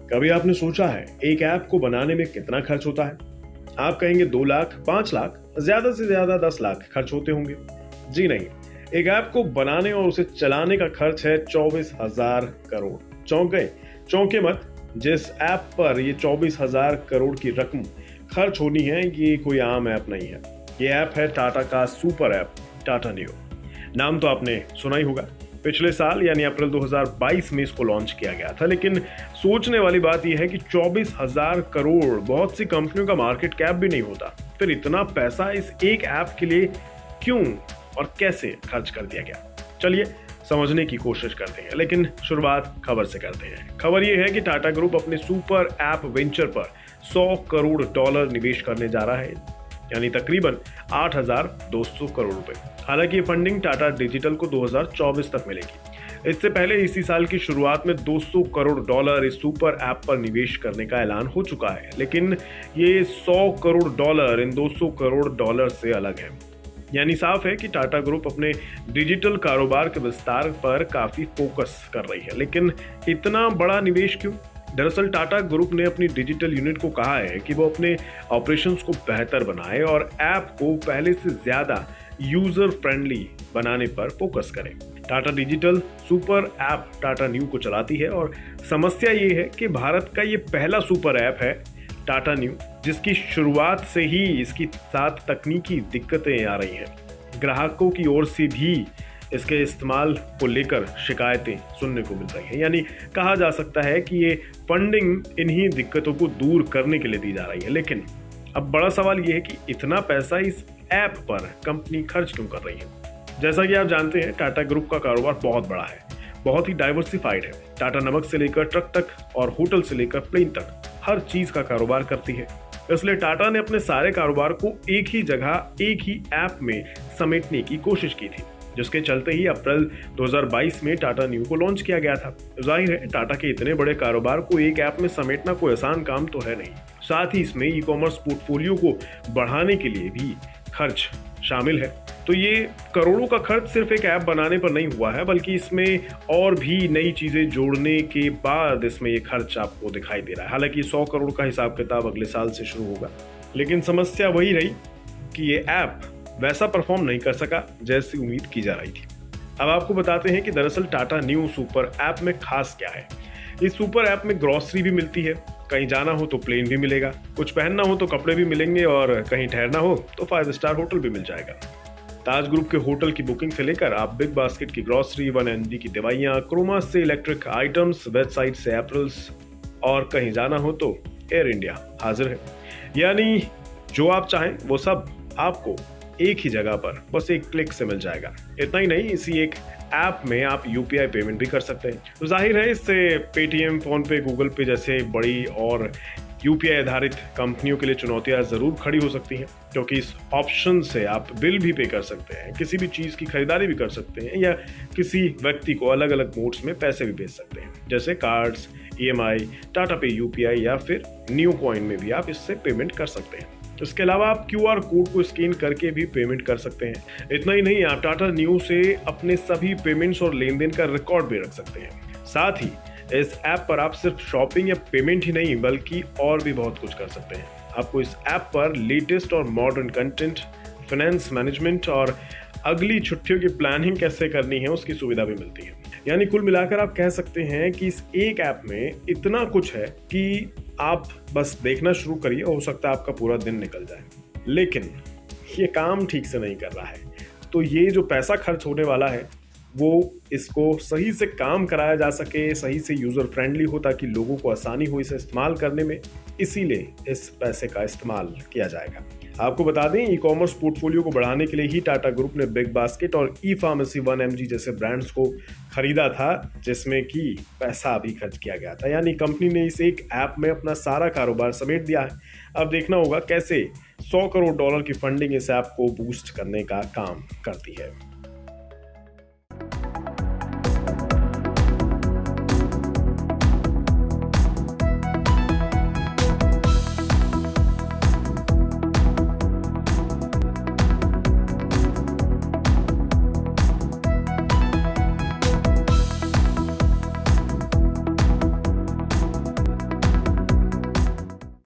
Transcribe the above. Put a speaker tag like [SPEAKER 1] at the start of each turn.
[SPEAKER 1] कभी आपने सोचा है एक ऐप को बनाने में कितना खर्च होता है? आप कहेंगे 2 लाख, 5 लाख, ज्यादा से ज्यादा 10 लाख खर्च होते होंगे। जी नहीं, एक ऐप को बनाने और उसे चलाने का खर्च है 24,000 करोड़। चौंक गए? चौंके मत। जिस ऐप पर ये 24,000 करोड़ की रकम खर्च होनी है, ये कोई आम ऐप नहीं है। ये ऐप है टाटा का सुपर ऐप, टाटा न्यू। नाम तो आपने सुना ही होगा। पिछले साल यानी अप्रैल 2022 में इसको लॉन्च किया गया था, लेकिन सोचने वाली बात यह है कि 24,000 करोड़ बहुत सी कंपनियों का मार्केट कैप भी नहीं होता। फिर इतना पैसा इस एक ऐप के लिए क्यों और कैसे खर्च कर दिया गया? चलिए समझने की कोशिश करते हैं, लेकिन शुरुआत खबर से करते हैं। खबर यह है कि टाटा ग्रुप अपने सुपर ऐप वेंचर पर $100 करोड़ निवेश करने जा रहा है, यानी तकरीबन 8,200 करोड़ रुपए। हालांकि ये फंडिंग टाटा डिजिटल को 2024 तक मिलेगी। इससे पहले इसी साल की शुरुआत में $200 करोड़ इस सुपर ऐप पर निवेश करने का ऐलान हो चुका है, लेकिन ये $100 करोड़ इन $200 करोड़ से अलग है। यानी साफ है कि टाटा ग्रुप अपने डिजिटल कारोबार के विस्तार पर काफी फोकस कर रही है, लेकिन इतना बड़ा निवेश क्यों? दरअसल टाटा ग्रुप ने अपनी डिजिटल यूनिट को कहा है कि वो अपने ऑपरेशंस को बेहतर बनाए और ऐप को पहले से ज्यादा यूजर फ्रेंडली बनाने पर फोकस करें। Tata digital super app Tata new को चलाती है और समस्या ये है कि भारत का ये पहला सुपर ऐप है टाटा न्यू, जिसकी शुरुआत से ही इसकी साथ तकनीकी दिक्कतें आ रही हैं। ग्राहकों की ओर से भी इसके इस्तेमाल को लेकर शिकायतें सुनने को मिल रही हैं। यानी कहा जा सकता है कि ये फंडिंग इन्हीं दिक्कतों को दूर करने के लिए दी जा रही है। लेकिन अब बड़ा सवाल ये है कि इतना पैसा इस ऐप पर कंपनी खर्च क्यों कर रही है? जैसा कि आप जानते हैं, टाटा ग्रुप का कारोबार बहुत बड़ा है, बहुत ही डाइवर्सिफाइड है। टाटा नमक से लेकर ट्रक तक और होटल से लेकर प्लेन तक हर चीज का कारोबार करती है। इसलिए टाटा ने अपने सारे कारोबार को एक ही जगह, एक ही ऐप में समेटने की कोशिश की थी, जिसके चलते ही अप्रैल 2022 में टाटा न्यू को लॉन्च किया गया था। जाहिर है, टाटा के इतने बड़े कारोबार को एक ऐप में समेटना कोई आसान काम तो है नहीं। साथ ही इसमें ई कॉमर्स पोर्टफोलियो को बढ़ाने के लिए भी खर्च शामिल है। तो ये करोड़ों का खर्च सिर्फ एक ऐप बनाने पर नहीं हुआ है, बल्कि इसमें और भी नई चीजें जोड़ने के बाद इसमें ये खर्च आपको दिखाई दे रहा है। हालांकि 100 करोड़ का हिसाब किताब अगले साल से शुरू होगा, लेकिन समस्या वही रही कि ये ऐप वैसा परफॉर्म नहीं कर सका जैसी उम्मीद की जा रही थी। अब आपको बताते हैं कि दरअसल टाटा न्यू सुपर ऐप में खास क्या है। इस सुपर ऐप में ग्रोसरी भी मिलती है, कहीं जाना हो तो प्लेन भी मिलेगा, कुछ पहनना हो तो कपड़े भी मिलेंगे और कहीं ठहरना हो तो 5 स्टार होटल भी मिल जाएगा। ताज ग्रुप के होटल की बुकिंग से लेकर आप बिग बास्केट की ग्रोसरी, 1mg की दवाइयाँ, क्रोमा से इलेक्ट्रिक आइटम्स, वेबसाइट से एप्रल्स और कहीं जाना हो तो एयर इंडिया हाजिर है। यानी जो आप चाहें वो सब आपको एक ही जगह पर बस एक क्लिक से मिल जाएगा। इतना ही नहीं, इसी एक ऐप में आप यूपीआई पेमेंट भी कर सकते हैं। तो जाहिर है, इससे पेटीएम, फोन पे, गूगल पे जैसे बड़ी और यूपीआई आधारित कंपनियों के लिए चुनौतियां जरूर खड़ी हो सकती हैं, क्योंकि इस ऑप्शन से आप बिल भी पे कर सकते हैं, किसी भी चीज की खरीदारी भी कर सकते हैं या किसी व्यक्ति को अलग अलग मोड्स में पैसे भी भेज सकते हैं, जैसे कार्ड्स, ईएमआई, टाटा पे यूपीआई या फिर न्यू कॉइन में भी आप इससे पेमेंट कर सकते हैं। इसके अलावा आप क्यूआर कोड को स्कैन करके भी पेमेंट कर सकते हैं। इतना ही नहीं, आप टाटा न्यू से अपने सभी पेमेंट्स और लेन देन का रिकॉर्ड भी रख सकते हैं। साथ ही इस ऐप पर आप सिर्फ शॉपिंग या पेमेंट ही नहीं बल्कि और भी बहुत कुछ कर सकते हैं। आपको इस ऐप पर लेटेस्ट और मॉडर्न कंटेंट, फाइनेंस मैनेजमेंट और अगली छुट्टियों की प्लानिंग कैसे करनी है उसकी सुविधा भी मिलती है। यानी कुल मिलाकर आप कह सकते हैं कि इस एक ऐप में इतना कुछ है कि आप बस देखना शुरू करिए, हो सकता है आपका पूरा दिन निकल जाए। लेकिन ये काम ठीक से नहीं कर रहा है, तो ये जो पैसा खर्च होने वाला है वो इसको सही से काम कराया जा सके, सही से यूजर फ्रेंडली हो ताकि लोगों को आसानी हो इसे इस्तेमाल करने में, इसीलिए इस पैसे का इस्तेमाल किया जाएगा। आपको बता दें, ई कॉमर्स पोर्टफोलियो को बढ़ाने के लिए ही टाटा ग्रुप ने बिग बास्केट और ई फार्मेसी 1mg जैसे ब्रांड्स को खरीदा था, जिसमें कि पैसा भी खर्च किया गया था। यानी कंपनी ने इस एक ऐप में अपना सारा कारोबार समेट दिया है। अब देखना होगा कैसे $100 करोड़ की फंडिंग इस ऐप को बूस्ट करने का काम करती है।